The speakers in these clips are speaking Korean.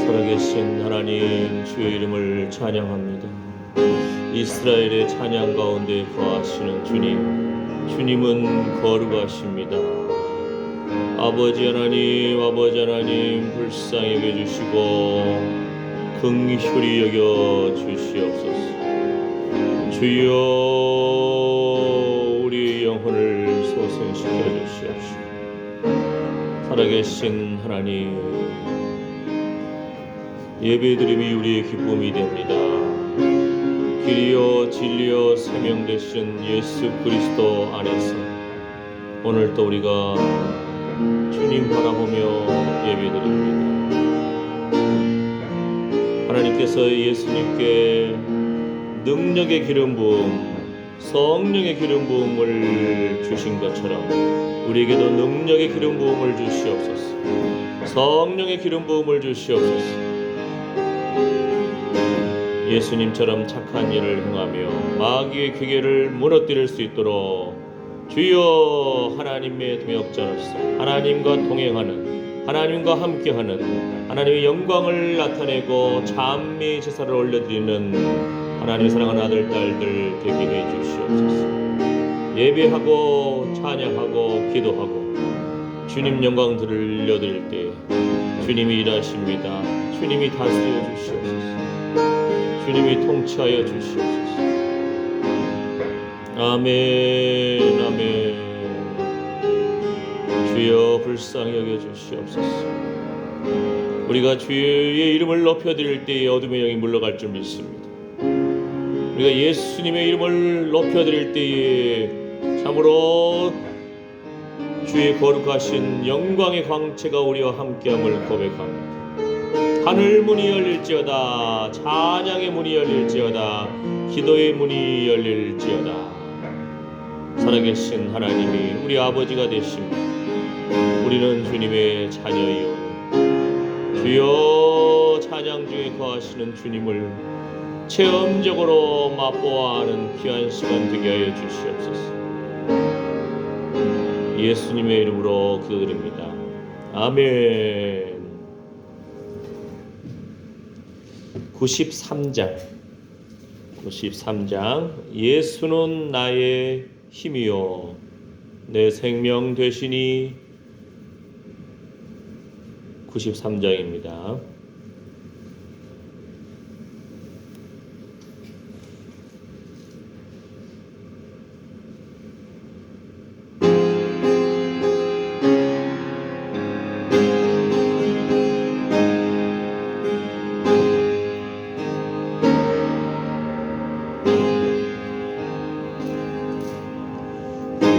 살아계신 하나님, 주의 이름을 찬양합니다. 이스라엘의 찬양 가운데 거하시는 주님, 주님은 거룩하십니다. 아버지 하나님 불쌍히 여겨주시고 긍휼히 여겨 주시옵소서. 주여, 우리 영혼을 소생시켜 주시옵시고. 살아계신 하나님, 예배드림이 우리의 기쁨이 됩니다. 길이요 진리요 생명 되신 예수 그리스도 안에서 오늘 또 우리가 주님 바라보며 예배드립니다. 하나님께서 예수님께 능력의 기름 부음, 성령의 기름 부음을 주신 것처럼 우리에게도 능력의 기름 부음을 주시옵소서. 성령의 기름 부음을 주시옵소서. 예수님처럼 착한 일을 행하며 마귀의 기계를 무너뜨릴 수 있도록 주여, 하나님의 동역자로서 하나님과 동행하는, 하나님과 함께하는, 하나님의 영광을 나타내고 찬미 제사를 올려드리는 하나님의 사랑하는 아들, 딸들 되게 해 주시옵소서. 예배하고 찬양하고 기도하고 주님 영광 들려드릴 때 주님이 일하십니다. 주님이 다스려 주시옵소서. 주님이 통치하여 주시옵소서. 아멘, 아멘. 주여 불쌍히 여겨 주시옵소서. 우리가 주의 이름을 높여드릴 때에 어둠의 영이 물러갈 줄 믿습니다. 우리가 예수님의 이름을 높여드릴 때에 참으로 주의 거룩하신 영광의 광채가 우리와 함께함을 고백합니다. 하늘 문이 열릴지어다, 찬양의 문이 열릴지어다, 기도의 문이 열릴지어다. 살아계신 하나님이 우리 아버지가 되십니다. 우리는 주님의 자녀이요, 주여 찬양 중에 거하시는 주님을 체험적으로 맛보아 하는 귀한 시간 되게 하여 주시옵소서. 예수님의 이름으로 기도드립니다. 아멘. 93장 예수는 나의 힘이요 내 생명 되시니. 93장입니다.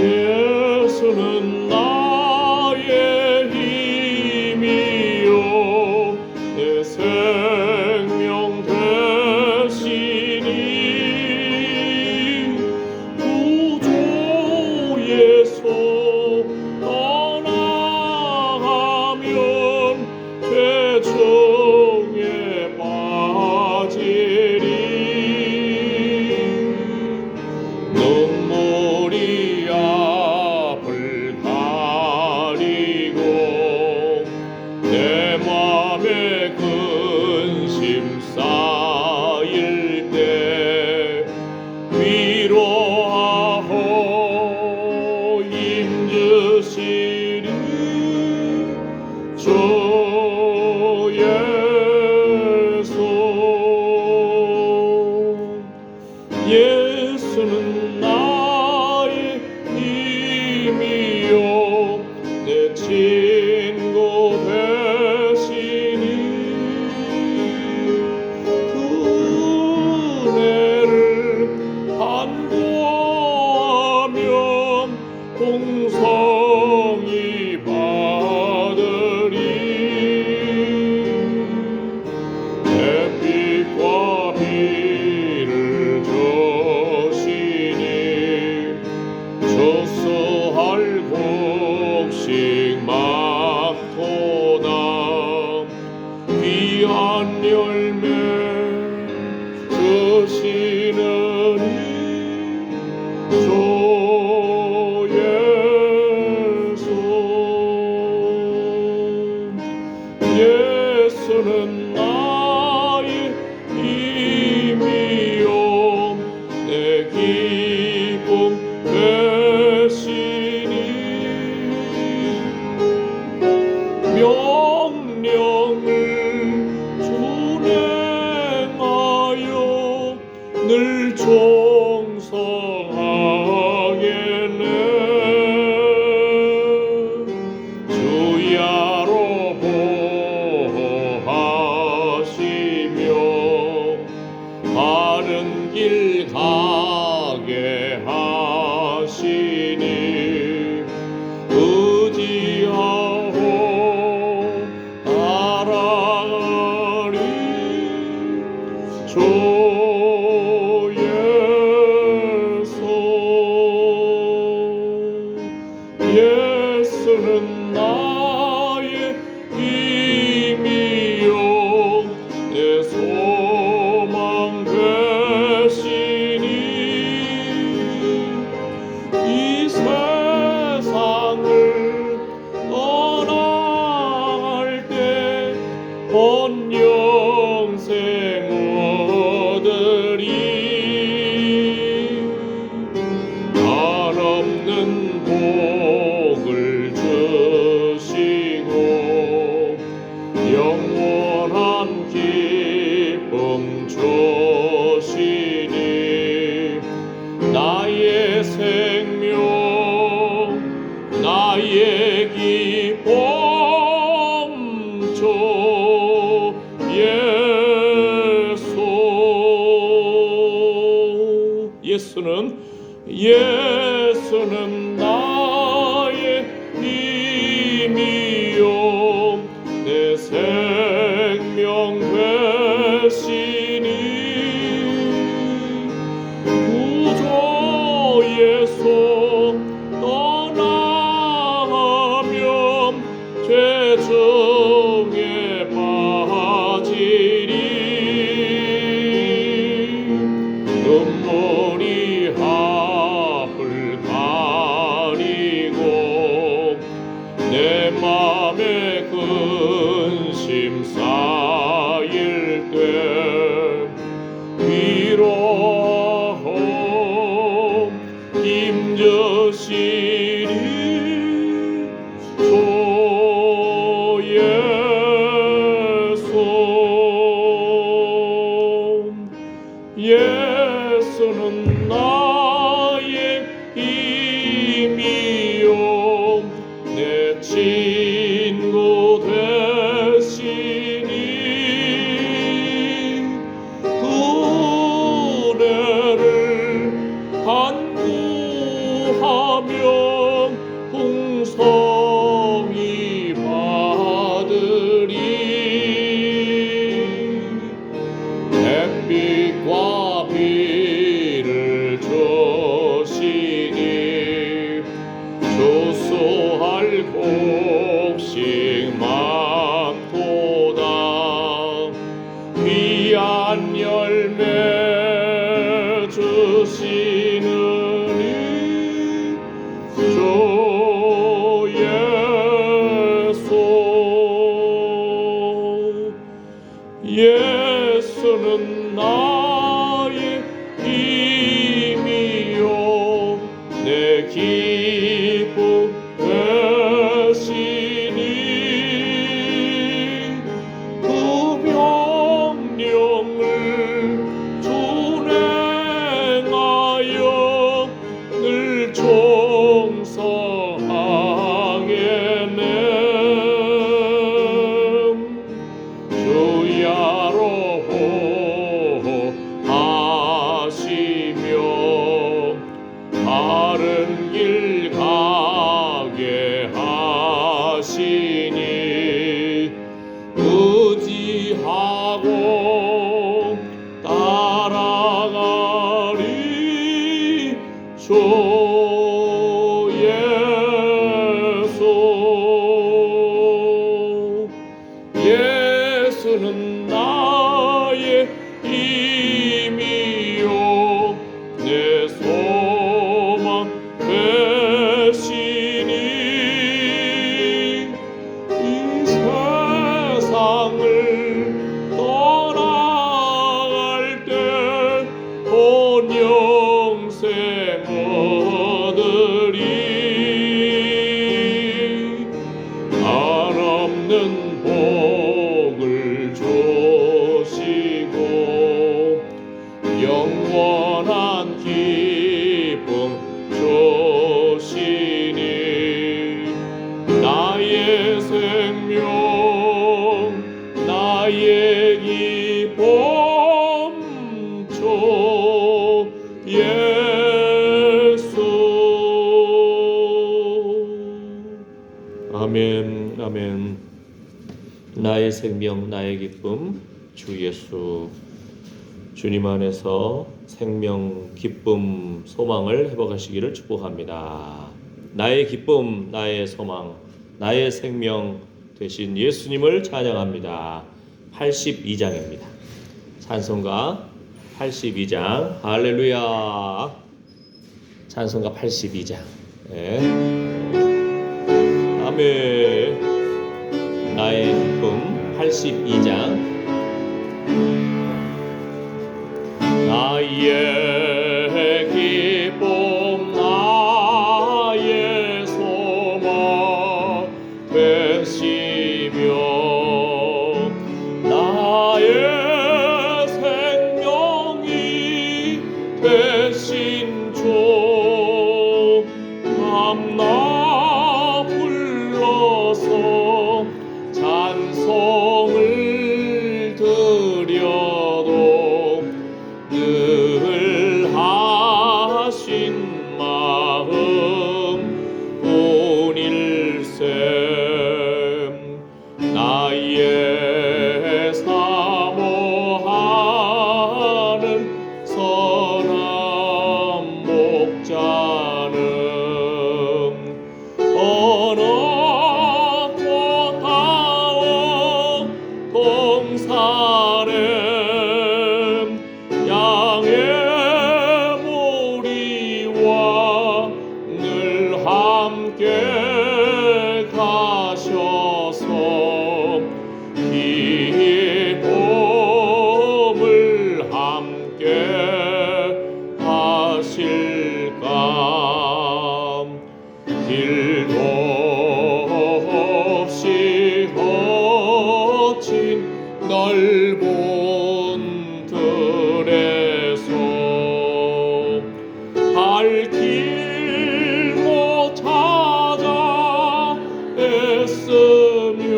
예수는 나의 힘이요 내 생명 되시니. 구주예수 떠나가면 죄중에 빠지리. 눈물이 앞을 가리고 내 맘에 근심 쌓일 때 위로하고 힘주시리. 주 예수. 예수는 나의 힘이요 내 친구 되시니. 그네를 간구하면 공성이 받으리. 햇빛과 비를 주시니 조수할 곡식 막도다. 귀한 열매 주시느니. 주 예수. 예수 예수는 나의 힘이요 내 기쁨 되시니 명령을 준행하여 늘 충성하겠네 주야로 보호하시며 바른 길 가게 하시니 의지하고 따라가리 주 예수는 나의 힘이요 내 소망 되시니 이 세상을 떠나갈 때 본 영생 얻으리 한없는 복을 주시고 영원한 기쁨 주시니 나의 생명 나의 기쁨 주 예수는 나의 힘이요 내 생명 되시니 구주 예수 떠나가면 죄 중에 빠지리 눈물이 앞을 가리고 내 맘에 근심 쌓일 때 위로하고 힘주시리 주 예수는 나의 힘이요 내 친구 되시니 은혜를 간구하면 풍성히 받으리 햇빛과 비를 주시니 조소할 곡식 많도다 귀한 열매 주시느니 주 예수는 나의 힘이요 내 기쁨 되시니 그 명령을 준행하여 늘 충성하겠네 주야로 보호하시며 바른 길 가게 하시니 의지하고 따라가리 주 예수는 나의 힘이요 내 소망 되시니 이 세상을 생명 나의 기쁨 주 예수. 주님 안에서 생명, 기쁨, 소망을 회복하시기를 축복합니다. 나의 기쁨, 나의 소망, 나의 생명 되신 예수님을 찬양합니다. 82장입니다. 찬송가 82장. 할렐루야. 찬송가 82장. 네. 아멘. 나의 기쁨 82장. 나의 기쁨 나의 소망 되시며 나의 생명이 되신 주 밤낮 불러서 찬송을 드려도 늘 하신 마음 뿐일세. 나의 사모하는 선한 목자는 어느 꽃다운 동산에 양의 무리와 늘 함께 가셔서 기쁨을 함께 하실까. 길도 없이 거친 넓은 들에서 갈 길 못 찾아 애쓰며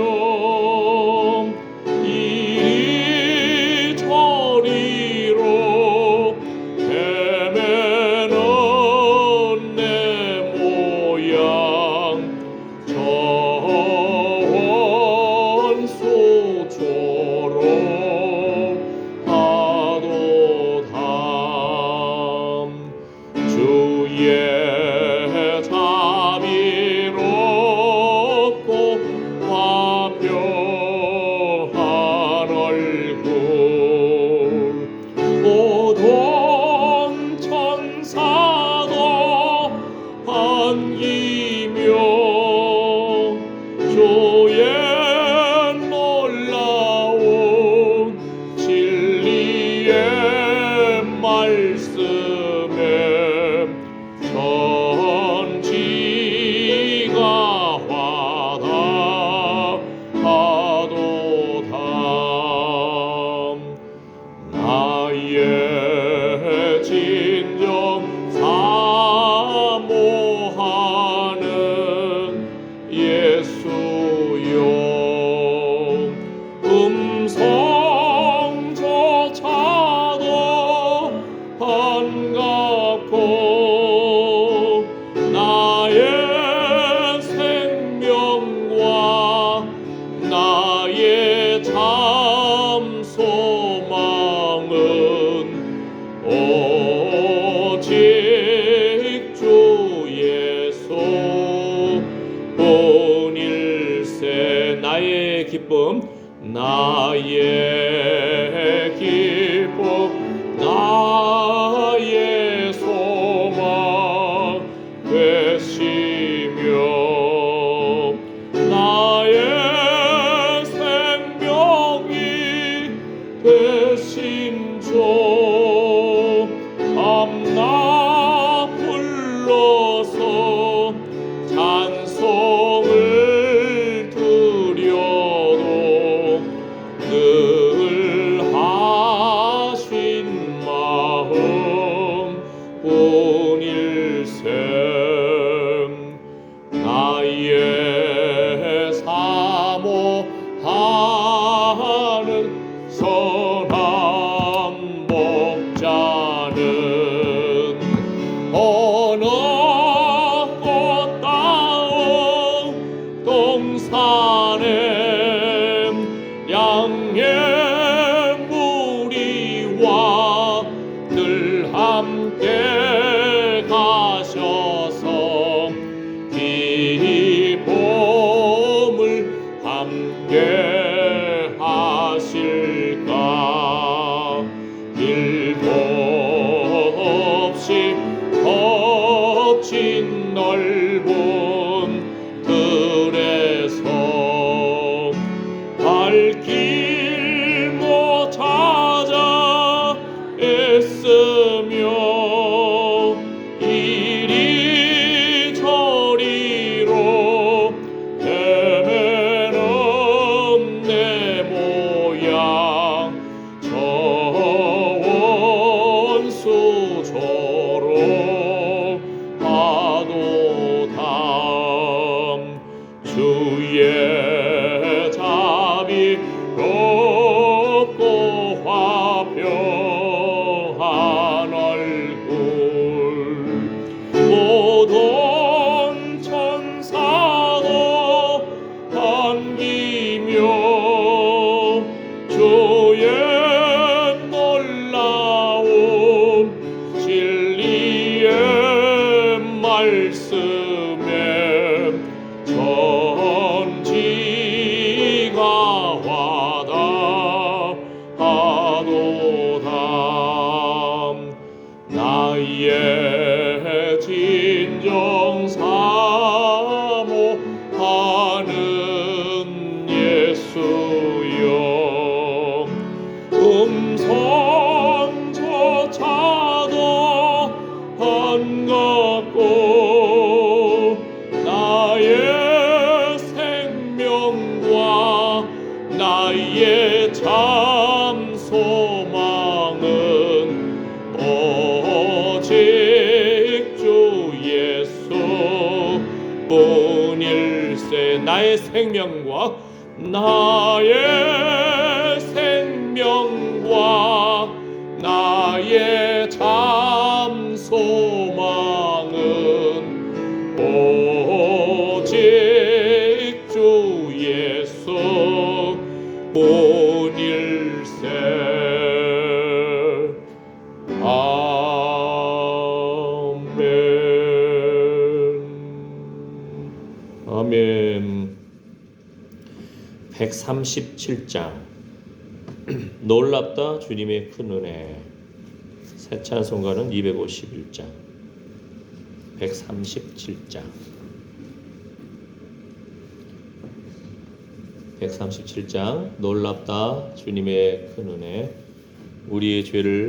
이리저리로 헤매는 내 모양 저원소처럼 하도다. 주의 자비롭고 화평한 얼굴 모든 천사도 반기며 주의 놀라운 진리의 말씀에 천지가 화답하도다. 나의 진정 사모하는 예수여 음성조차도 반갑고 나의 생명과 나의 참 소망은 오직 주 예수 뿐일세. 나의 기쁨 나의 기쁨 나의 소망 되시며 나의 생명이 되신 주 밤낮 불러서 찬송을 드려도 늘 하신 마음 뿐일세. 나의 사모하는 선한 복 땅의 무리와 늘 함께 가셔서 기쁨을 함께 하실까. 일도 없이 거친 넓은 들에서 갈 길 못 찾아 애쓰며 이리저리로 헤매는 내 모양 저 원수 저로 파도담 주의 자비 롭고 화평한 얼굴 모든 천사도 반기며 주의 놀라운 진리의 말씀에 전지가 와닿아도다. 나의 진정 사모하는 예수여 음성조차도 반갑고 나의 생명과 나의 참 소망은 오직 주 예수 뿐일세. 나의 생명과 나의 생명과 나의 참 소망은 오직 주 예수 뿐일세. 아멘. 아멘. 137장 놀랍다 주님의 큰 은혜. 새 찬송가는 251장 137장 137장 놀랍다 주님의 큰 은혜. 우리의 죄를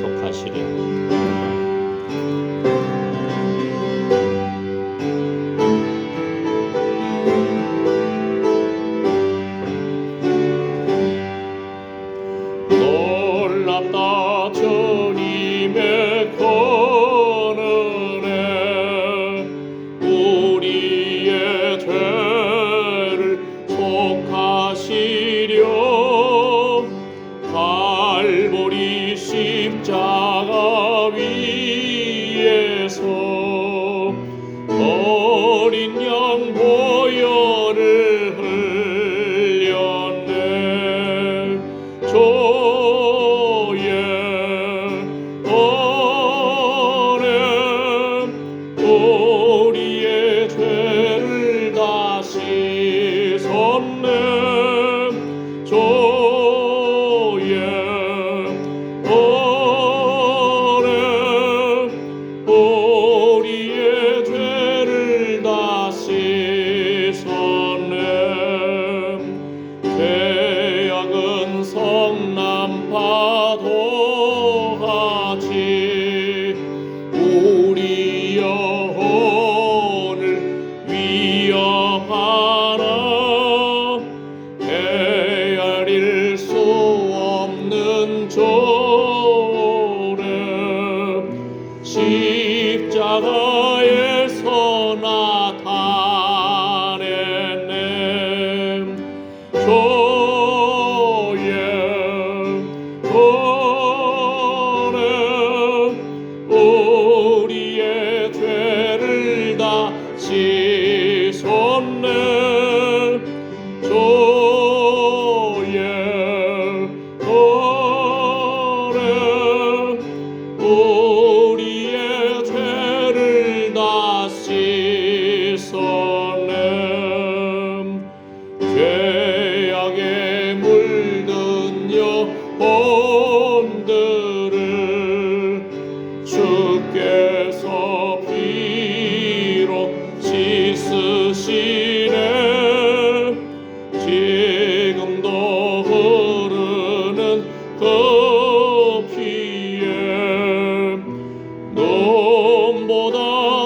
속하시려. 놀랍다 주님의 큰 은혜. 우리의 죄를 속하시려 갈보리 십자가 위에서 어린 양 보혈을 흘렸네. 주의 은혜 우리의 죄를 다 씻었네. 주의 은혜 우리의 죄를 다 씻었네. 죄악은 성난파도 같이 우리 영혼을 위협하나 헤아릴 수 없는 죄를 십자가에서 나타내네. 주의 은혜 영혼들을 주께서 피로 씻으시네. 지금도 흐르는 그 피에 눈보다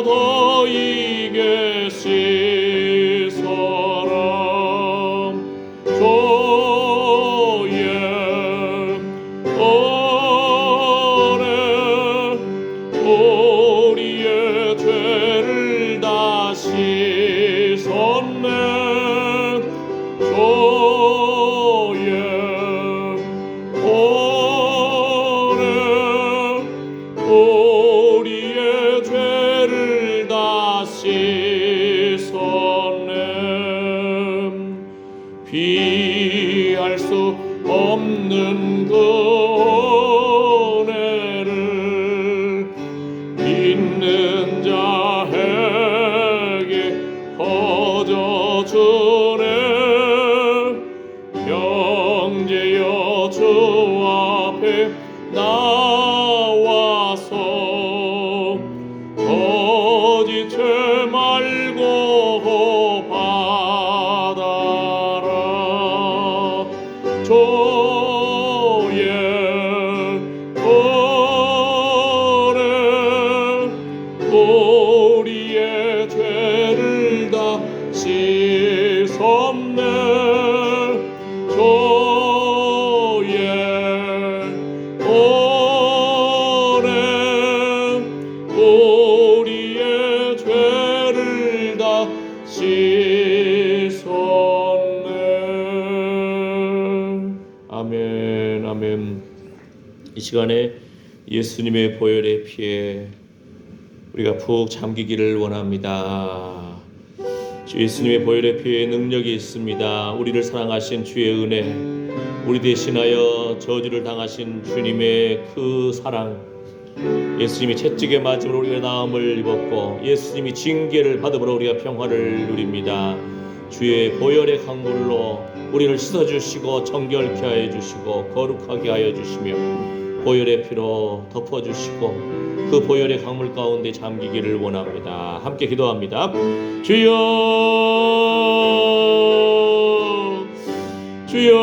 더 이게 씻어라. 조의 은혜 우리의 죄를 다 씻었네. 조의 은혜 우리의 죄를 다 씻었네. 피할 수 없는 그 은혜를 믿는 자에게 거저주네. 형제여 주 앞에 나와서 거짓 죄 말고 받아라. 조의 은혜 우리의 죄를 다 씻었네. 조의 은혜 우리의 죄를 다 씻었네. 아멘, 아멘. 이 시간에 예수님의 보혈의 피에 우리가 푹 잠기기를 원합니다. 주 예수님의 보혈의 피에 능력이 있습니다. 우리를 사랑하신 주의 은혜, 우리 대신하여 저주를 당하신 주님의 그 사랑, 예수님이 채찍에 맞음으로 우리가 나음을 입었고 예수님이 징계를 받음으로 우리가 평화를 누립니다. 주의 보혈의 강물로 우리를 씻어주시고 정결케 하여 주시고 거룩하게 하여 주시며 보혈의 피로 덮어주시고 그 보혈의 강물 가운데 잠기기를 원합니다. 함께 기도합니다. 주여, 주여,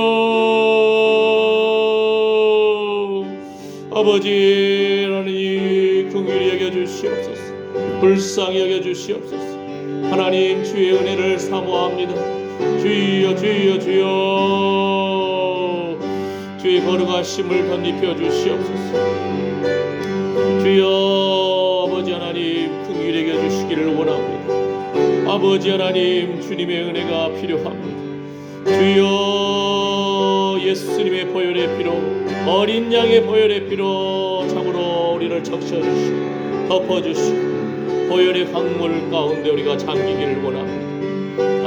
아버지 하나님 긍휼히 여겨주시옵소서. 불쌍히 여겨주시옵소서. 하나님 주의 은혜를 사모합니다. 주여, 주여, 주여, 주의 거룩하심을 덧입혀 주시옵소서. 주여, 아버지 하나님 긍휼히 여겨주시기를 원합니다. 아버지 하나님 주님의 은혜가 필요합니다. 주여, 예수님의 보혈의 피로, 어린 양의 보혈의 피로 참으로 우리를 적셔주시고 덮어주시고 보혈의 강물 가운데 우리가 잠기기를 원합니다.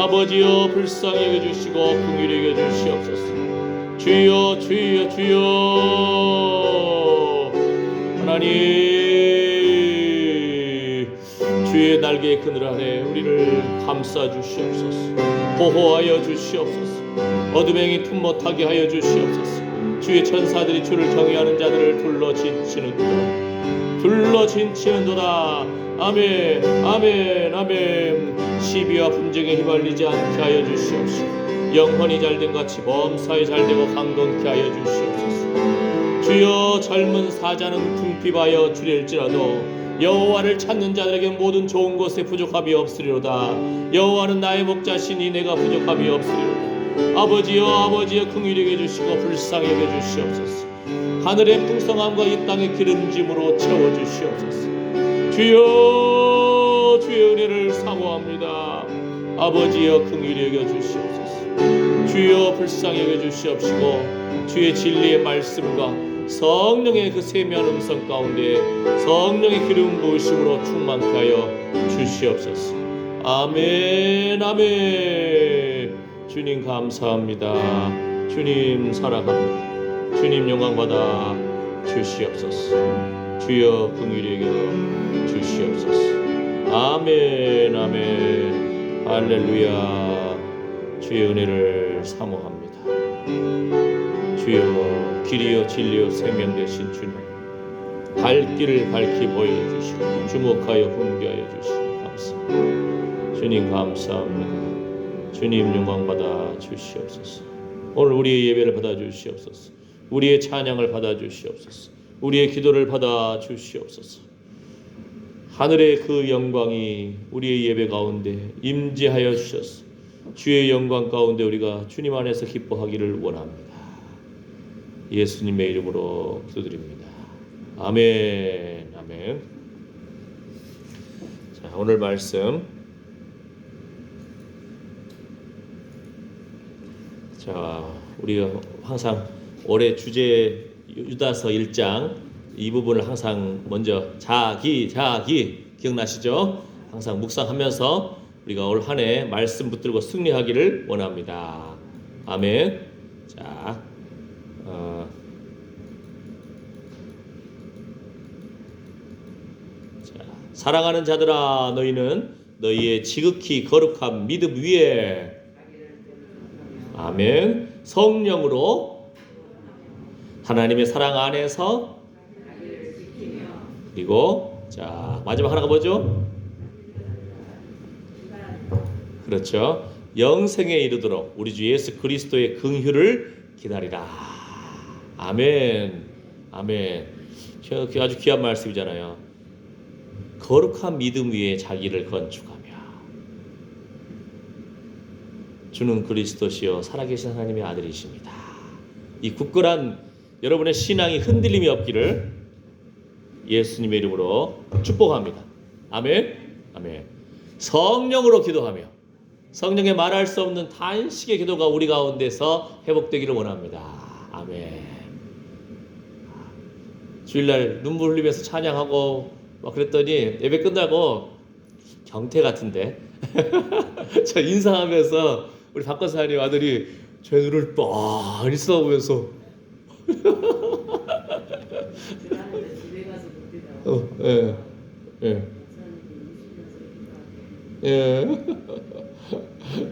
아버지여 불쌍히 여겨주시고 긍휼히 여겨주시옵소서. 주여, 주여, 주여, 하나님 주의 날개의 그늘 아래 우리를 감싸 주시옵소서. 보호하여 주시옵소서. 어둠행이 틈 못하게 하여 주시옵소서. 주의 천사들이 주를 경외하는 자들을 둘러진치는도다. 아멘, 아멘, 아멘. 시비와 분쟁에 휘말리지 않게 하여 주시옵시고 영혼이 잘된 같이 범사에 잘되고 강건케 하여 주시옵소서. 주여, 젊은 사자는 궁핍하여 주릴지라도 여호와를 찾는 자들에게 모든 좋은 것에 부족함이 없으리로다. 여호와는 나의 목자시니 내가 부족함이 없으리로다. 아버지여, 아버지여 긍휼히 여겨주시고 불쌍히 여겨주시옵소서. 하늘의 풍성함과 이 땅의 기름짐으로 채워주시옵소서. 주여, 주의 은혜를 사모합니다. 아버지여 긍휼히 여겨주시옵소서. 주여 불쌍히 여겨주시옵시고 주의 진리의 말씀과 성령의 그 세미한 음성 가운데 성령의 기름 부으심으로 충만케 하여 주시옵소서. 아멘, 아멘. 주님 감사합니다. 주님 사랑합니다. 주님 영광받아 주시옵소서. 주여 긍휼히 여겨 주시옵소서. 아멘, 아멘. 할렐루야. 주의 은혜를 사모합니다. 주여 길이요 진리요 생명 되신 주님, 갈 길을 밝히 보여주시고 주목하여 훈계하여 주시니 감사합니다. 주님 감사합니다. 주님 영광 받아 주시옵소서. 오늘 우리의 예배를 받아 주시옵소서. 우리의 찬양을 받아 주시옵소서. 우리의 기도를 받아 주시옵소서. 하늘의 그 영광이 우리의 예배 가운데 임재하여 주셔서 주의 영광 가운데 우리가 주님 안에서 기뻐하기를 원합니다. 예수님의 이름으로 기도드립니다. 아멘. 아멘. 자, 오늘 말씀. 자, 우리가 항상 올해 주제 유다서 1장 이 부분을 항상 먼저 자기 기억나시죠? 항상 묵상하면서 우리가 올 한 해 말씀 붙들고 승리하기를 원합니다. 아멘. 자, 사랑하는 자들아, 너희는 너희의 지극히 거룩한 믿음 위에 아멘 성령으로 하나님의 사랑 안에서 그리고 자 마지막 하나가 뭐죠? 그렇죠. 영생에 이르도록 우리 주 예수 그리스도의 긍휼을 기다리라. 아멘. 아멘. 아주 귀한 말씀이잖아요. 거룩한 믿음 위에 자기를 건축하며 주는 그리스도시요 살아계신 하나님의 아들이십니다. 이 굳건한 여러분의 신앙이 흔들림이 없기를 예수님의 이름으로 축복합니다. 아멘. 아멘. 성령으로 기도하며 성령의 말할 수 없는 단식의 기도가 우리 가운데서 회복되기를 원합니다. 아멘. 주일날 눈물 흘리면서 찬양하고 막 그랬더니 예배 끝나고 경태 같은데 저 인사하면서 우리 박건사님 아들이 제 눈을 뻔히 쏘면서 예. 예. 예.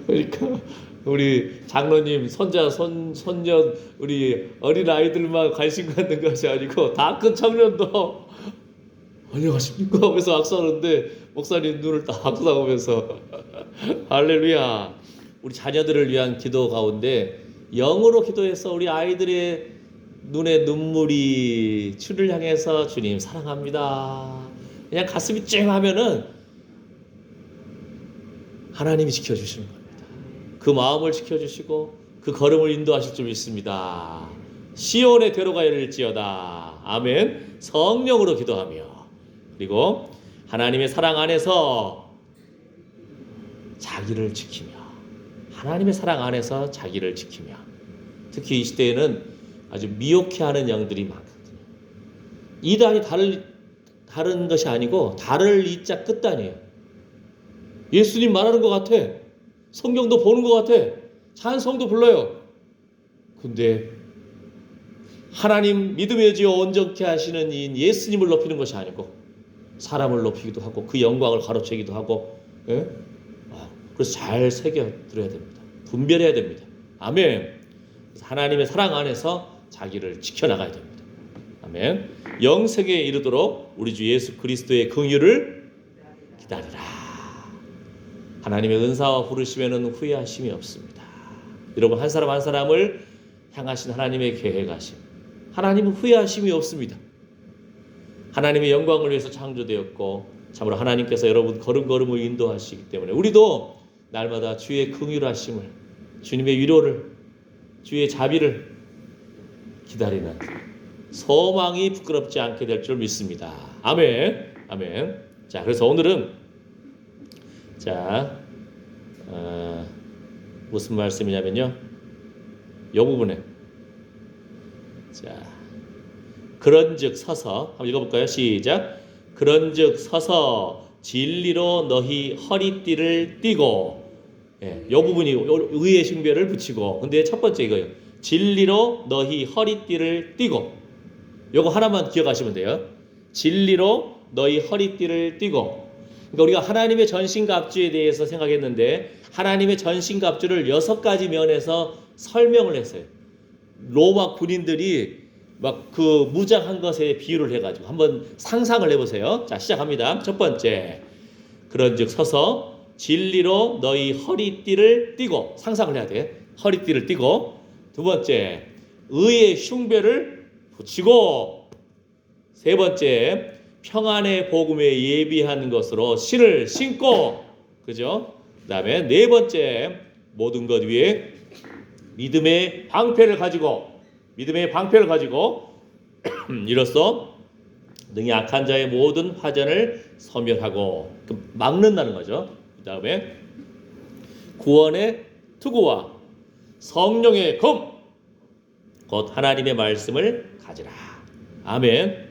그러니까 우리 장로님 손자 손녀 우리 어린 아이들만 관심 갖는 것이 아니고 다 큰 청년도 안녕하십니까 하면서 악수하는데 목사님 눈을 딱 쏘면서 할렐루야. 우리 자녀들을 위한 기도 가운데 영으로 기도해서 우리 아이들의 눈에 눈물이 주를 향해서 주님 사랑합니다 그냥 가슴이 쨍하면은 하나님이 지켜주시는 겁니다. 그 마음을 지켜주시고 그 걸음을 인도하실 줄 믿습니다. 시온에 데려가야 할지어다. 아멘. 성령으로 기도하며 그리고 하나님의 사랑 안에서 자기를 지키며 하나님의 사랑 안에서 자기를 지키며 특히 이 시대에는 아주 미혹해하는 영들이 많거든요. 이단이 다른 것이 아니고 다를 이자 끝단이에요. 예수님 말하는 것 같아. 성경도 보는 것 같아. 찬송도 불러요. 근데 하나님 믿음의 지어 온전케 하시는 이인 예수님을 높이는 것이 아니고 사람을 높이기도 하고 그 영광을 가로채기도 하고 예? 그래서 잘 새겨들어야 됩니다. 분별해야 됩니다. 아멘. 하나님의 사랑 안에서 자기를 지켜나가야 됩니다. 아멘. 영생에 이르도록 우리 주 예수 그리스도의 긍휼을 기다리라. 하나님의 은사와 부르심에는 후회하심이 없습니다. 여러분 한 사람 한 사람을 향하신 하나님의 계획하심 하나님은 후회하심이 없습니다. 하나님의 영광을 위해서 창조되었고 참으로 하나님께서 여러분 걸음걸음을 인도하시기 때문에 우리도 날마다 주의 긍휼하심을 주님의 위로를 주의 자비를 기다리는 소망이 부끄럽지 않게 될 줄 믿습니다. 아멘. 아멘. 자, 그래서 오늘은 자 무슨 말씀이냐면요. 이 부분에 자 그런즉 서서 한번 읽어볼까요? 시작. 그런즉 서서 진리로 너희 허리띠를 띠고 예, 이 부분이 의의 숭배를 붙이고 근데 첫 번째 이거예요. 진리로 너희 허리띠를 띠고 요거 하나만 기억하시면 돼요. 진리로 너희 허리띠를 띠고 그러니까 우리가 하나님의 전신갑주에 대해서 생각했는데 하나님의 전신갑주를 6가지 면에서 설명을 했어요. 로마 군인들이 막 그 무장한 것에 비유를 해가지고 한번 상상을 해보세요. 자, 시작합니다. 첫 번째, 그런즉 서서 진리로 너희 허리띠를 띠고, 상상을 해야 돼. 허리띠를 띠고. 두 번째, 의의 흉배를 붙이고. 세 번째, 평안의 복음에 예비한 것으로 신을 신고. 그죠? 그 다음에 네 번째, 모든 것 위에 믿음의 방패를 가지고 이로써 능히 악한 자의 모든 화전을 소멸하고, 막는다는 거죠. 그 다음에 구원의 투구와 성령의 검, 곧 하나님의 말씀을 가지라. 아멘.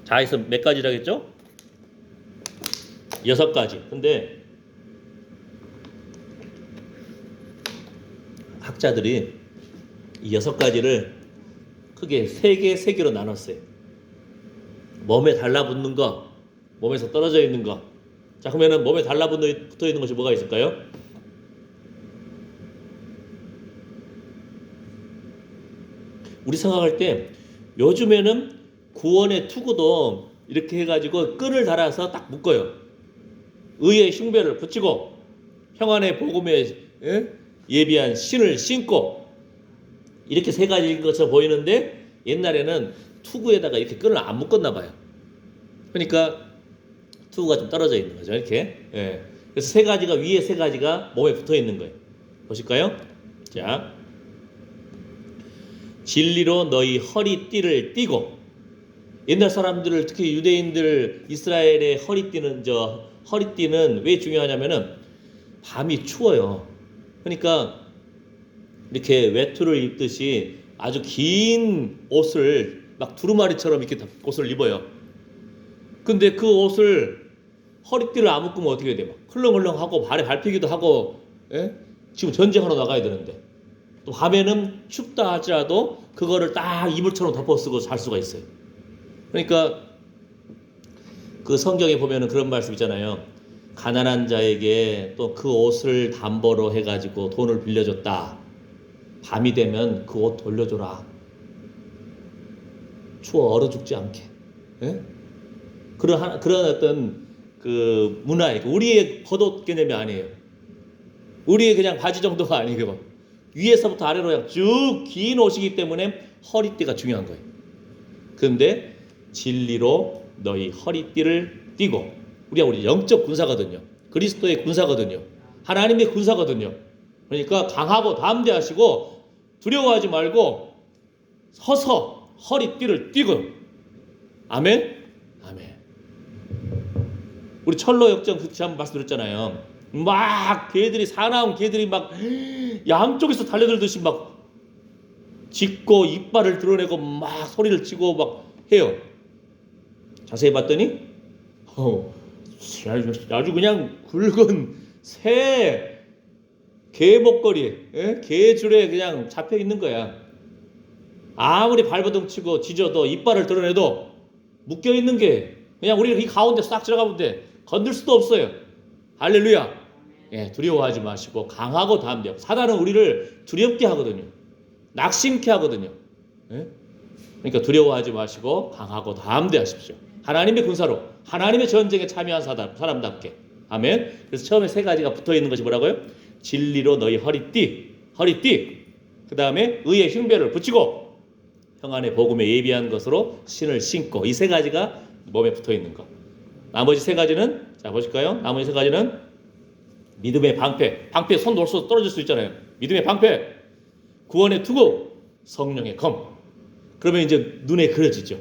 자, 그래서 몇 가지라고 했죠? 6가지. 근데 학자들이 이 6가지를 크게 3개로 나눴어요. 몸에 달라붙는 거, 몸에서 떨어져 있는 거. 자, 그러면은 몸에 달라붙어 있는 것이 뭐가 있을까요? 우리 생각할 때 요즘에는 구원의 투구도 이렇게 해가지고 끈을 달아서 딱 묶어요. 의의 흉배를 붙이고 평안의 복음에 예비한 신을 신고, 이렇게 3가지인 것처럼 보이는데 옛날에는 투구에다가 이렇게 끈을 안 묶었나 봐요. 그러니까 투구가 좀 떨어져 있는 거죠. 이렇게. 예. 그래서 3가지가 위에 3가지가 몸에 붙어 있는 거예요. 보실까요? 자, 진리로 너희 허리띠를 띠고. 옛날 사람들을, 특히 유대인들, 이스라엘의 허리띠는 왜 중요하냐면은 밤이 추워요. 그러니까 이렇게 외투를 입듯이 아주 긴 옷을 막 두루마리처럼 이렇게 옷을 입어요. 근데 그 옷을 허리띠를 안 묶으면 어떻게 돼? 막 헐렁헐렁하고 발에 밟히기도 하고, 지금 전쟁하러 나가야 되는데 또 밤에는 춥다 할지라도 그거를 딱 이불처럼 덮어 쓰고 잘 수가 있어요. 그러니까 그 성경에 보면은 그런 말씀 있잖아요. 가난한 자에게 또 그 옷을 담보로 해가지고 돈을 빌려줬다. 밤이 되면 그 옷 돌려줘라. 추워 얼어 죽지 않게. 그런 어떤 그 문화에, 우리의 겉옷 개념이 아니에요. 우리의 그냥 바지 정도가 아니고 위에서부터 아래로 그냥 쭉 긴 옷이기 때문에 허리띠가 중요한 거예요. 그런데 진리로 너희 허리띠를 띠고, 우리 영적 군사거든요. 그리스도의 군사거든요. 하나님의 군사거든요. 그러니까 강하고 담대하시고 두려워하지 말고 서서 허리띠를 띠고. 아멘. 아멘. 우리 철로 역정 그때 한번 말씀드렸잖아요. 막 개들이, 사나운 개들이 막 양쪽에서 달려들듯이 막 짖고 이빨을 드러내고 막 소리를 치고 막 해요. 자세히 봤더니 아주 그냥 굵은 새 개목걸이, 개줄에 그냥 잡혀 있는 거야. 아무리 발버둥 치고 짖어도 이빨을 드러내도 묶여 있는 게 그냥 우리 이 가운데 싹 들어가면 돼. 건들 수도 없어요. 할렐루야. 두려워하지 마시고 강하고 담대하고. 사단은 우리를 두렵게 하거든요. 낙심케 하거든요. 그러니까 두려워하지 마시고 강하고 담대하십시오. 하나님의 군사로, 하나님의 전쟁에 참여한 사람답게. 아멘. 그래서 처음에 3가지가 붙어 있는 것이 뭐라고요? 진리로 너희 허리띠. 그 다음에 의의 흉배를 붙이고 평안의 복음에 예비한 것으로 신을 신고. 이 3가지가 몸에 붙어 있는 것. 나머지 3가지는, 자 보실까요? 나머지 3가지는 믿음의 방패. 손 놓고서 떨어질 수 있잖아요. 믿음의 방패, 구원의 투구, 성령의 검. 그러면 이제 눈에 그려지죠.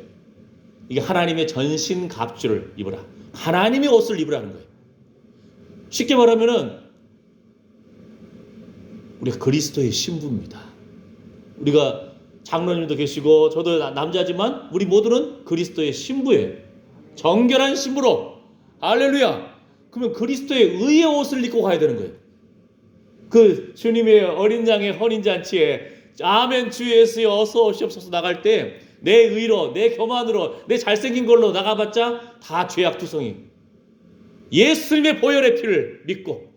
이게 하나님의 전신 갑주를 입으라. 하나님의 옷을 입으라는 거예요. 쉽게 말하면은 우리가 그리스도의 신부입니다. 우리가 장로님도 계시고 저도 남자지만 우리 모두는 그리스도의 신부예요. 정결한 신부로. 할렐루야. 그러면 그리스도의 의의 옷을 입고 가야 되는 거예요. 그 주님의 어린 양의 혼인잔치에 아멘 주 예수여 어서 오시옵소서 나갈 때 내 의로, 내 교만으로, 내 잘생긴 걸로 나가봤자 다 죄악투성이. 예수님의 보혈의 피를 믿고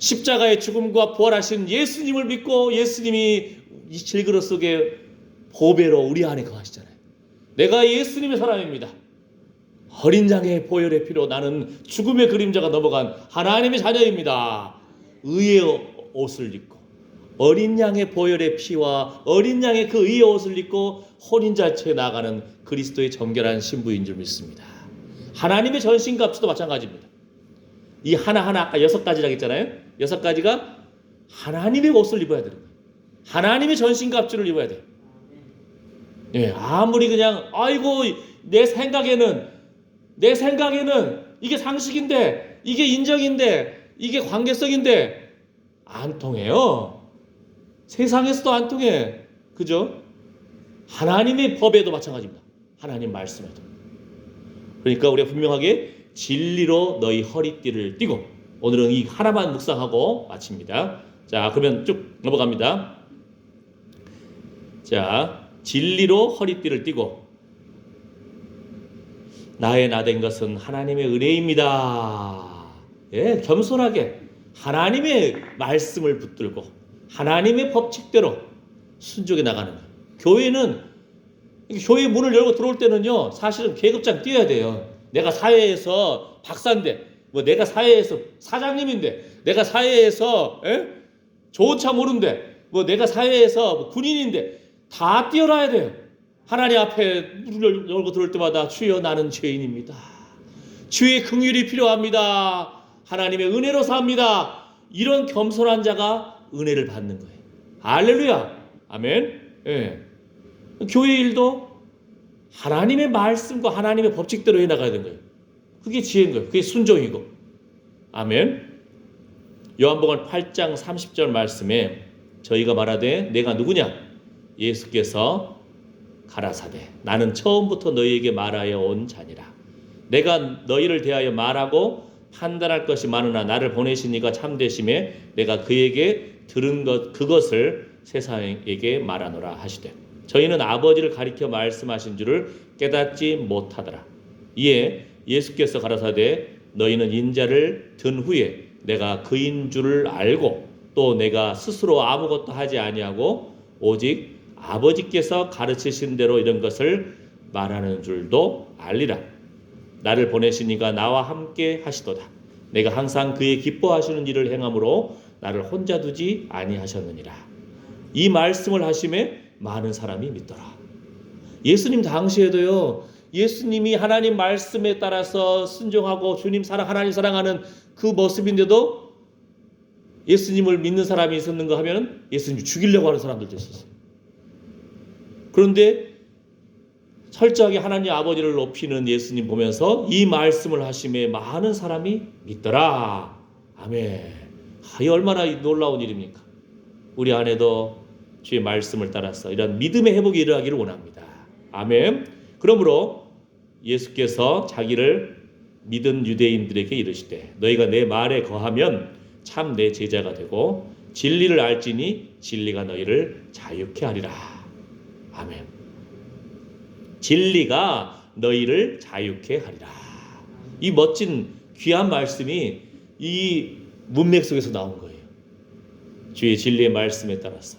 십자가의 죽음과 부활하신 예수님을 믿고 예수님이 이 질그릇 속에 보배로 우리 안에 거하시잖아요. 내가 예수님의 사람입니다. 어린 양의 보혈의 피로 나는 죽음의 그림자가 넘어간 하나님의 자녀입니다. 의의 옷을 입고 어린 양의 보혈의 피와 어린 양의 그 의의 옷을 입고 혼인잔치에 나가는 그리스도의 정결한 신부인 줄 믿습니다. 하나님의 전신갑주도 마찬가지입니다. 이 하나하나 아까 6가지라고 했잖아요. 6가지가 하나님의 옷을 입어야 돼요. 하나님의 전신갑주를 입어야 돼요. 예, 아무리 그냥 아이고 내 생각에는 이게 상식인데 이게 인정인데 이게 관계성인데 안 통해요. 세상에서도 안 통해. 그죠? 하나님의 법에도 마찬가지입니다. 하나님 말씀에도. 그러니까 우리가 분명하게 진리로 너희 허리띠를 띠고 오늘은 이 하나만 묵상하고 마칩니다. 자, 그러면 쭉 넘어갑니다. 자, 진리로 허리띠를 띠고 나의 나된 것은 하나님의 은혜입니다. 예, 겸손하게 하나님의 말씀을 붙들고 하나님의 법칙대로 순종해 나가는 거예요. 교회는 교회 문을 열고 들어올 때는요, 사실은 계급장 띄어야 돼요. 내가 사회에서 박사인데, 뭐 내가 사회에서 사장님인데, 내가 사회에서 좋은 차 모르는데, 뭐 내가 사회에서 뭐 군인인데 다 뛰어나야 돼요. 하나님 앞에 문을 열고 들어올 때마다 주여 나는 죄인입니다. 주의 긍휼이 필요합니다. 하나님의 은혜로 삽니다. 이런 겸손한 자가 은혜를 받는 거예요. 할렐루야. 아멘. 예. 교회 일도 하나님의 말씀과 하나님의 법칙대로 해나가야 되는 거예요. 그게 지혜인 거예요. 그게 순종이고. 아멘. 요한복음 8장 30절 말씀에 저희가 말하되 내가 누구냐? 예수께서 가라사대 나는 처음부터 너희에게 말하여 온 자니라. 내가 너희를 대하여 말하고 판단할 것이 많으나 나를 보내신 이가 참되심에 내가 그에게 들은 그것을 세상에게 말하노라 하시되 저희는 아버지를 가리켜 말씀하신 줄을 깨닫지 못하더라. 이에 예수께서 가라사대 너희는 인자를 든 후에 내가 그인 줄을 알고 또 내가 스스로 아무것도 하지 아니하고 오직 아버지께서 가르치신 대로 이런 것을 말하는 줄도 알리라. 나를 보내신 이가 나와 함께 하시도다. 내가 항상 그의 기뻐하시는 일을 행함으로 나를 혼자 두지 아니하셨느니라. 이 말씀을 하심에 많은 사람이 믿더라. 예수님 당시에도요, 예수님이 하나님 말씀에 따라서 순종하고 주님 사랑, 하나님 사랑하는 그 모습인데도 예수님을 믿는 사람이 있었는가 하면 예수님 죽이려고 하는 사람들도 있었어요. 그런데 철저하게 하나님 아버지를 높이는 예수님 보면서 이 말씀을 하심에 많은 사람이 믿더라. 아멘. 이 얼마나 놀라운 일입니까? 우리 안에도 주의 말씀을 따라서 이런 믿음의 회복이 일어나기를 원합니다. 아멘. 그러므로 예수께서 자기를 믿은 유대인들에게 이르시되 너희가 내 말에 거하면 참 내 제자가 되고 진리를 알지니 진리가 너희를 자유케 하리라. 아멘. 진리가 너희를 자유케 하리라. 이 멋진 귀한 말씀이 이 문맥 속에서 나온 거예요. 주의 진리의 말씀에 따라서.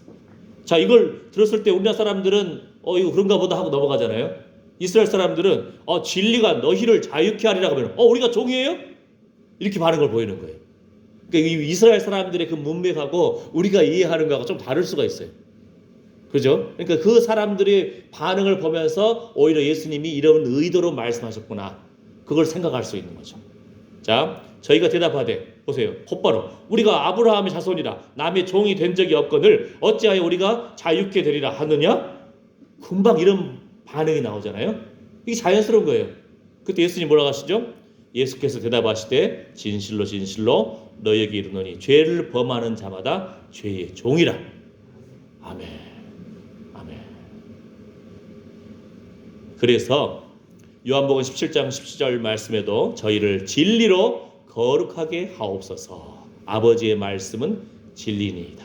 자, 이걸 들었을 때 우리나라 사람들은 이거 그런가 보다 하고 넘어가잖아요. 이스라엘 사람들은 진리가 너희를 자유케 하리라 하면 우리가 종이에요? 이렇게 반응을 보이는 거예요. 그러니까 이 이스라엘 사람들의 그 문맥하고 우리가 이해하는 거하고 좀 다를 수가 있어요. 그죠? 그러니까 그 사람들의 반응을 보면서 오히려 예수님이 이런 의도로 말씀하셨구나. 그걸 생각할 수 있는 거죠. 자, 저희가 대답하되 보세요. 곧바로 우리가 아브라함의 자손이라 남의 종이 된 적이 없거늘 어찌하여 우리가 자유케 되리라 하느냐? 금방 이런 반응이 나오잖아요. 이게 자연스러운 거예요. 그때 예수님 뭐라고 하시죠? 예수께서 대답하시되 진실로 진실로 너희에게 이르노니 죄를 범하는 자마다 죄의 종이라. 아멘. 아멘. 그래서 요한복음 17장 17절 말씀에도 저희를 진리로 거룩하게 하옵소서. 아버지의 말씀은 진리니이다.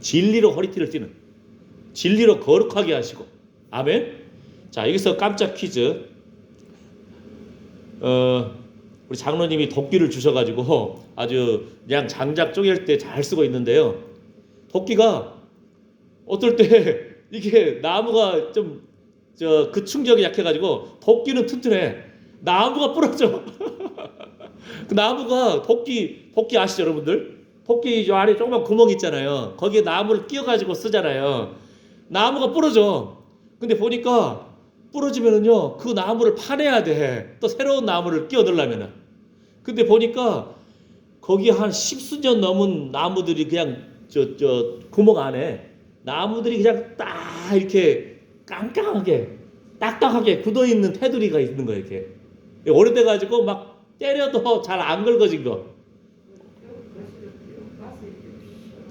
진리로 허리띠를 띠는, 진리로 거룩하게 하시고. 아멘. 자, 여기서 깜짝 퀴즈. 우리 장로님이 도끼를 주셔가지고 아주 그냥 장작 쪼갤 때 잘 쓰고 있는데요. 도끼가 어떨 때 이게 나무가 좀 그 충격이 약해가지고 도끼는 튼튼해. 나무가 부러져. 그 나무가 도끼 아시죠 여러분들? 도끼 저 안에 조그만 구멍 있잖아요. 거기에 나무를 끼워가지고 쓰잖아요. 나무가 부러져. 근데 보니까 부러지면은요 그 나무를 파내야 돼. 또 새로운 나무를 끼워 넣으려면은. 근데 보니까 거기 한 십수년 넘은 나무들이 그냥 저 구멍 안에 나무들이 그냥 딱 이렇게 깡깡하게 딱딱하게 굳어 있는 테두리가 있는 거예요. 이렇게 오래돼 가지고 막 때려도 잘 안 긁어진 거.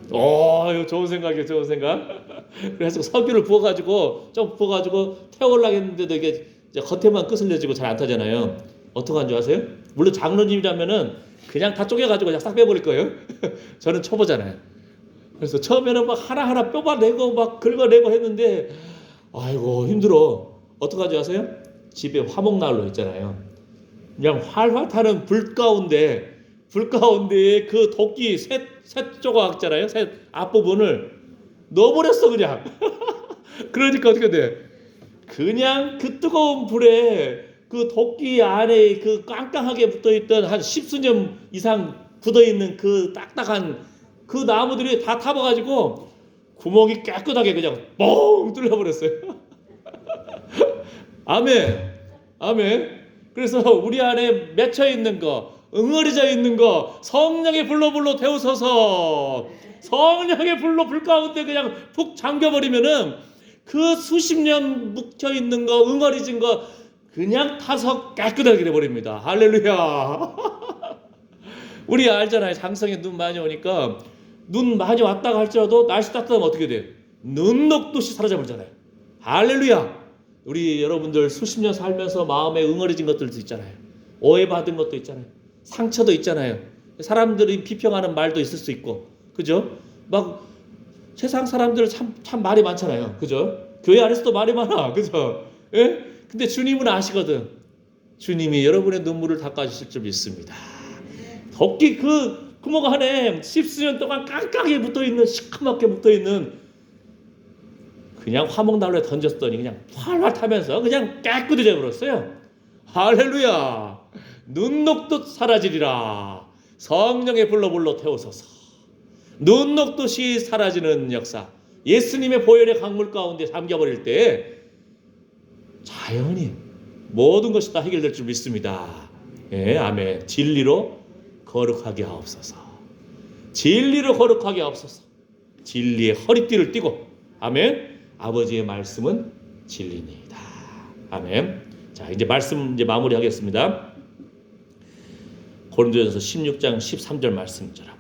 이거 좋은 생각이에요, 좋은 생각. 그래서 석유를 부어가지고 좀 부어가지고 태우려고 했는데도 이게 이제 겉에만 끄슬려지고 잘 안 타잖아요. 어떻게 한 줄 아세요? 물론 장로님이라면은 그냥 다 쪼개가지고 그냥 싹 빼버릴 거예요. 저는 초보잖아요. 그래서 처음에는 막 하나하나 뽑아내고 막 긁어내고 했는데 아이고 힘들어. 어떡하지 아세요? 집에 화목난로 있잖아요. 그냥 활활 타는 불 가운데 그 도끼 셋 조각 있잖아요. 셋 앞부분을 넣어버렸어 그냥. 그러니까 어떻게 돼? 그냥 그 뜨거운 불에 그 도끼 안에 그 깡깡하게 붙어있던 한 십수년 이상 굳어있는 그 딱딱한 그 나무들이 다 타버가지고 구멍이 깨끗하게 그냥 뻥 뚫려버렸어요. 아멘. 아멘. 그래서 우리 안에 맺혀 있는 거, 응어리져 있는 거 성령의 불로 태우소서. 성령의 불로 불 가운데 그냥 푹 잠겨버리면은 그 수십 년 묵혀 있는 거, 응어리진 거 그냥 타서 깨끗하게 돼버립니다. 할렐루야. 우리 알잖아요. 장성에 눈 많이 오니까 눈 많이 왔다가 할지라도 날씨 따뜻하면 어떻게 돼요? 눈 녹듯이 사라져버리잖아요. 할렐루야. 우리 여러분들 수십 년 살면서 마음에 응어리진 것들도 있잖아요. 오해받은 것도 있잖아요. 상처도 있잖아요. 사람들이 비평하는 말도 있을 수 있고, 그죠? 막 세상 사람들 참 말이 많잖아요. 그죠? 교회 안에서도 말이 많아. 그죠? 예? 근데 주님은 아시거든. 주님이 여러분의 눈물을 닦아주실 줄 믿습니다. 도끼 그 구멍 안에 십수년 동안 깡깡하게 붙어있는, 시커멓게 붙어있는 그냥 화목난로에 던졌더니 그냥 활활 타면서 그냥 깨끗해져 버렸어요. 할렐루야. 눈 녹듯 사라지리라. 성령의 불로 태우소서. 눈 녹듯이 사라지는 역사. 예수님의 보혈의 강물 가운데 잠겨버릴 때 자연히 모든 것이 다 해결될 줄 믿습니다. 예, 아멘. 진리로 거룩하게 하옵소서. 진리로 거룩하게 하옵소서. 진리의 허리띠를 띠고, 아멘. 아버지의 말씀은 진리입니다. 아멘. 자, 이제 말씀 이제 마무리하겠습니다. 고린도전서 16장 13절 말씀처럼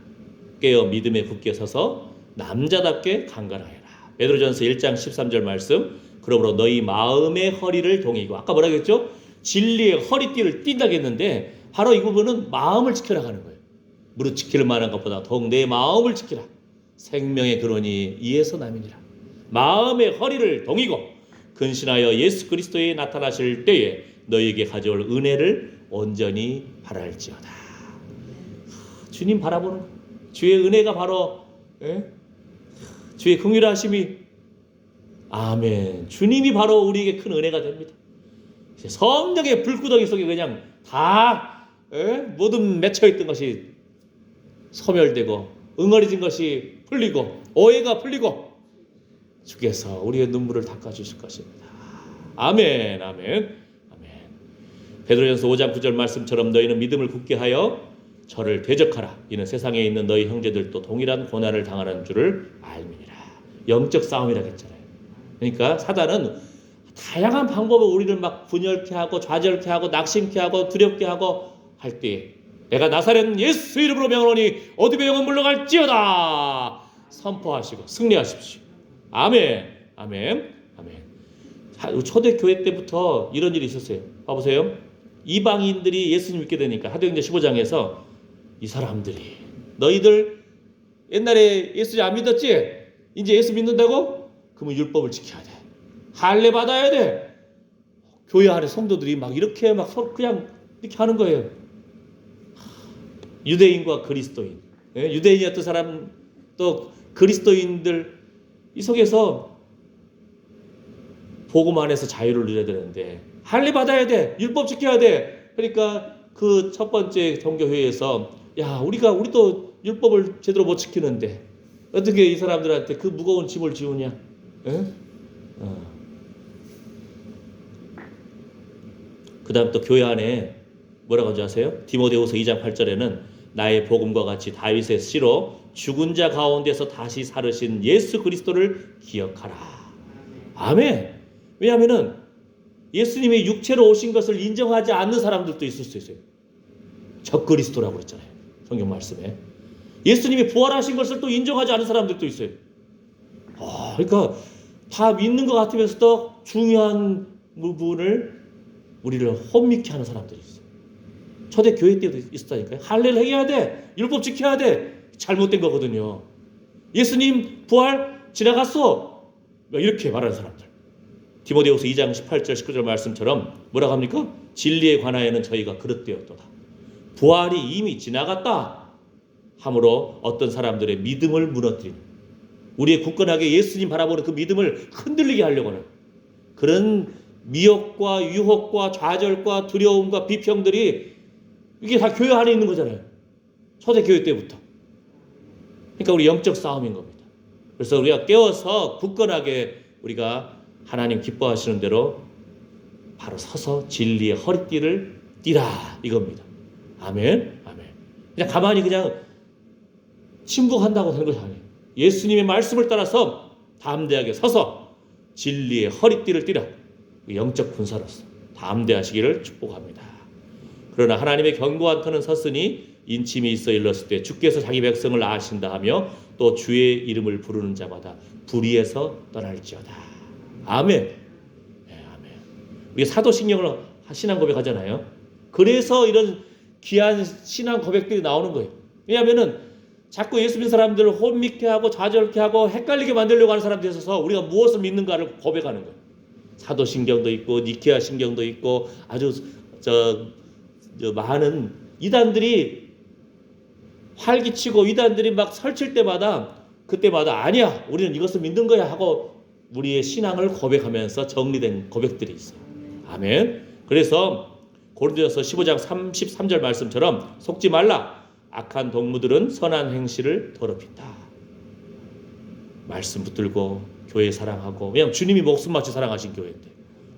깨어 믿음에 굳게 서서 남자답게 강건하여라. 베드로전서 1장 13절 말씀. 그러므로 너희 마음의 허리를 동이고, 아까 뭐라고 했죠? 진리의 허리띠를 띈다고 했는데 바로 이 부분은 마음을 지켜라 하는 거예요. 무릇 지킬 만한 것보다 더욱 내 마음을 지키라. 생명의 근원이 이에서 남이니라. 마음의 허리를 동이고 근신하여 예수 그리스도에 나타나실 때에 너희에게 가져올 은혜를 온전히 바랄지어다. 주님 바라보는 거. 주의 은혜가 바로 주의 긍휼하심이, 아멘. 주님이 바로 우리에게 큰 은혜가 됩니다. 성령의 불구덩이 속에 그냥 다 모든 맺혀있던 것이 소멸되고 응어리진 것이 풀리고 오해가 풀리고 주께서 우리의 눈물을 닦아주실 것입니다. 아멘. 아멘. 아멘. 베드로전서 5장 9절 말씀처럼 너희는 믿음을 굳게 하여 저를 대적하라. 이는 세상에 있는 너희 형제들도 동일한 고난을 당하는 줄을 알미니라. 영적 싸움이라고 했잖아요. 그러니까 사단은 다양한 방법으로 우리를 막 분열케 하고 좌절케 하고 낙심케 하고 두렵게 하고 할 때에 내가 나사렛 예수 이름으로 명하노니 어둠의 영은 물러갈지어다 선포하시고 승리하십시오. 아멘. 아멘. 아멘. 초대교회 때부터 이런 일이 있었어요. 봐보세요. 이방인들이 예수님 믿게 되니까 사도행전 15장에서 이 사람들이 너희들 옛날에 예수 안 믿었지? 이제 예수 믿는다고? 그러면 율법을 지켜야 돼. 할례 받아야 돼. 교회 안에 성도들이 막 이렇게 막 서로 그냥 이렇게 하는 거예요. 유대인과 그리스도인, 유대인이었던 사람 또 그리스도인들 이 속에서 복음 안에서 자유를 누려야 되는데 할례 받아야 돼, 율법 지켜야 돼. 그러니까 그 첫 번째 종교회의에서 야 우리도 율법을 제대로 못 지키는데 어떻게 이 사람들한테 그 무거운 짐을 지우냐? 그다음 또 교회 안에 뭐라고 하지 아세요? 디모데후서 2장 8절에는 나의 복음과 같이 다윗의 씨로 죽은 자 가운데서 다시 살으신 예수 그리스도를 기억하라. 아멘. 왜냐하면은 예수님이 육체로 오신 것을 인정하지 않는 사람들도 있을 수 있어요. 적그리스도라고 했잖아요. 성경 말씀에. 예수님이 부활하신 것을 또 인정하지 않는 사람들도 있어요. 그러니까 다 믿는 것 같으면서도 중요한 부분을 우리를 혼미케 하는 사람들이 있어요. 초대교회 때도 있었다니까요. 할례를 해야 돼. 율법 지켜야 돼. 잘못된 거거든요. 예수님 부활 지나갔어. 이렇게 말하는 사람들. 디모데후서 2장 18절 19절 말씀처럼 뭐라고 합니까? 진리에 관하여는 저희가 그릇되었도다. 부활이 이미 지나갔다 함으로 어떤 사람들의 믿음을 무너뜨리는, 우리의 굳건하게 예수님 바라보는 그 믿음을 흔들리게 하려고 하는 그런 미혹과 유혹과 좌절과 두려움과 비평들이 이게 다 교회 안에 있는 거잖아요. 초대교회 때부터. 그러니까 우리 영적 싸움인 겁니다. 그래서 우리가 깨워서 굳건하게 우리가 하나님 기뻐하시는 대로 바로 서서 진리의 허리띠를 띠라 이겁니다. 아멘. 아멘. 그냥 가만히 그냥 침묵한다고 되는 것이 아니에요. 예수님의 말씀을 따라서 담대하게 서서 진리의 허리띠를 띠라. 영적 군사로서 담대하시기를 축복합니다. 그러나 하나님의 견고한 터는 섰으니 인침이 있어 일렀을 때 주께서 자기 백성을 아신다 하며 또 주의 이름을 부르는 자마다 불의에서 떠날지어다. 아멘. 네, 아멘. 우리 사도신경을 신앙 고백하잖아요. 그래서 이런 귀한 신앙 고백들이 나오는 거예요. 왜냐하면은 자꾸 예수 믿는 사람들을 혼미케 하고 좌절케 하고 헷갈리게 만들려고 하는 사람들이 있어서 우리가 무엇을 믿는가를 고백하는 거예요. 사도신경도 있고 니케아 신경도 있고 아주 저 많은 이단들이 활기치고 이단들이 막 설칠 때마다 그때마다 아니야 우리는 이것을 믿는 거야 하고 우리의 신앙을 고백하면서 정리된 고백들이 있어요. 아멘. 그래서 고린도전서 15장 33절 말씀처럼 속지 말라. 악한 동무들은 선한 행실을 더럽힌다. 말씀 붙들고 교회 사랑하고, 왜냐면 주님이 목숨 바쳐 사랑하신 교회인데,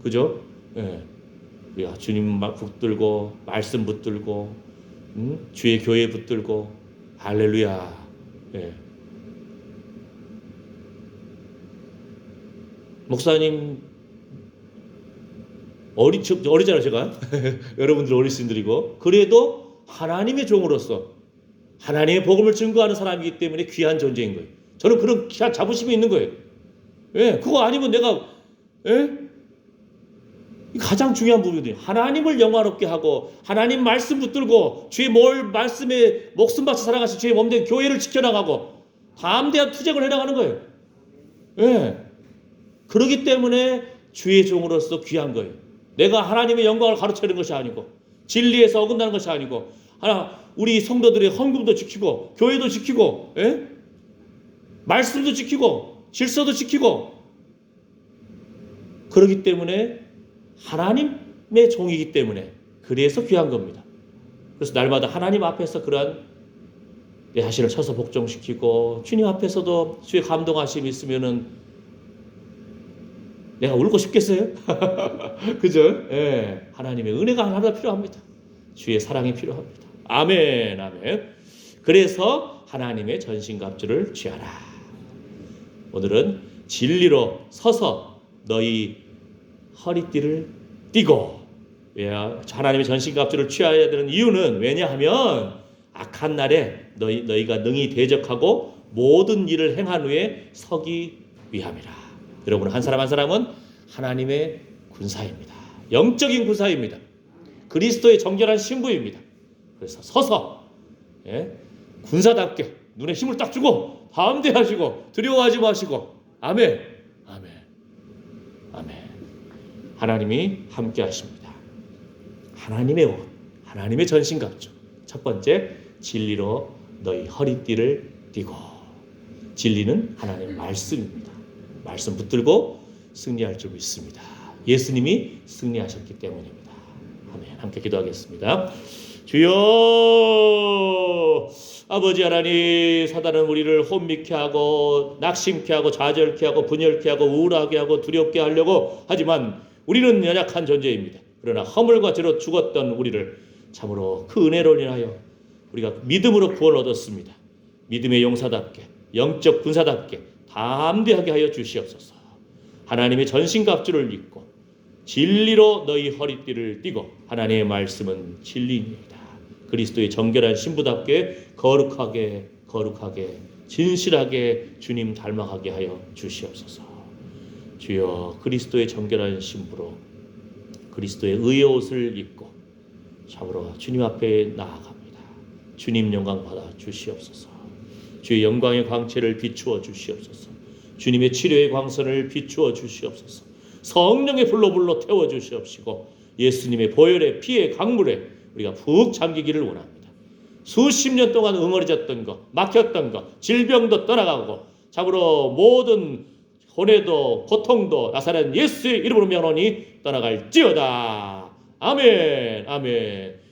그죠? 예. 우리가 주님 붙들고 말씀 붙들고 주의 교회 붙들고 할렐루야. 예. 목사님 어리잖아요 제가. 여러분들 어르신들이고 그래도 하나님의 종으로서 하나님의 복음을 증거하는 사람이기 때문에 귀한 존재인 거예요. 저는 그런 귀한 자부심이 있는 거예요. 예, 그거 아니면 내가 가장 중요한 부분이에요. 하나님을 영화롭게 하고 하나님 말씀 붙들고 주의 말씀에 목숨 바쳐 살아가신 주의 몸된 교회를 지켜나가고 담대한 투쟁을 해나가는 거예요. 예, 그렇기 때문에 주의 종으로서 귀한 거예요. 내가 하나님의 영광을 가르치는 것이 아니고 진리에서 어긋나는 것이 아니고 우리 성도들의 헌금도 지키고 교회도 지키고 말씀도 지키고 질서도 지키고 그렇기 때문에 하나님의 종이기 때문에 그래서 귀한 겁니다. 그래서 날마다 하나님 앞에서 그러한 내 자신을 쳐서 복종시키고 주님 앞에서도 주의 감동하심이 있으면은 내가 울고 싶겠어요? 그죠? 예. 하나님의 은혜가 하나도 필요합니다. 주의 사랑이 필요합니다. 아멘, 아멘. 그래서 하나님의 전신갑주를 취하라. 오늘은 진리로 서서 너희 허리띠를 띠고, 하나님의 전신갑주를 취해야 되는 이유는 왜냐하면 악한 날에 너희가 능히 대적하고 모든 일을 행한 후에 서기 위함이라. 여러분 한 사람 한 사람은 하나님의 군사입니다. 영적인 군사입니다. 그리스도의 정결한 신부입니다. 그래서 서서 군사답게 눈에 힘을 딱 주고 담대하시고 두려워하지 마시고 아멘, 아멘, 아멘. 하나님이 함께 하십니다. 하나님의 옷, 하나님의 전신갑주. 첫 번째 진리로 너희 허리띠를 띠고. 진리는 하나님의 말씀입니다. 말씀 붙들고 승리할 줄 믿습니다. 예수님이 승리하셨기 때문입니다. 아멘. 함께 기도하겠습니다. 주여, 아버지 하나님, 사단은 우리를 혼미케 하고 낙심케 하고 좌절케 하고 분열케 하고 우울하게 하고 두렵게 하려고 하지만 우리는 연약한 존재입니다. 그러나 허물과 죄로 죽었던 우리를 참으로 그 은혜로 인하여 우리가 믿음으로 구원을 얻었습니다. 믿음의 용사답게, 영적 군사답게 담대하게 하여 주시옵소서. 하나님의 전신갑주를 입고 진리로 너희 허리띠를 띠고. 하나님의 말씀은 진리입니다. 그리스도의 정결한 신부답게 거룩하게 진실하게 주님 닮아가게 하여 주시옵소서. 주여, 그리스도의 정결한 신부로 그리스도의 의의 옷을 입고 참으로 주님 앞에 나아갑니다. 주님 영광 받아 주시옵소서. 주의 영광의 광채를 비추어 주시옵소서. 주님의 치료의 광선을 비추어 주시옵소서. 성령의 불로 태워 주시옵시고 예수님의 보혈의 피의 강물에 우리가 푹 잠기기를 원합니다. 수십 년 동안 응어리졌던 것, 막혔던 것, 질병도 떠나가고 참으로 모든 혼애도 고통도 나사렛 예수의 이름으로 명하노니 떠나갈지어다. 아멘. 아멘.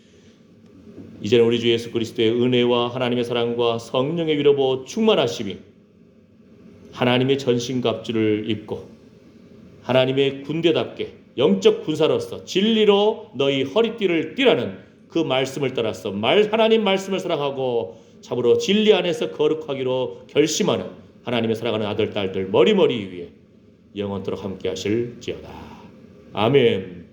이제는 우리 주 예수 그리스도의 은혜와 하나님의 사랑과 성령의 위로보 충만하심이 하나님의 전신갑주를 입고 하나님의 군대답게 영적 군사로서 진리로 너희 허리띠를 띠라는 그 말씀을 따라서 하나님 말씀을 사랑하고 참으로 진리 안에서 거룩하기로 결심하는 하나님의 사랑하는 아들 딸들 머리머리 위에 영원토록 함께 하실지어다. 아멘.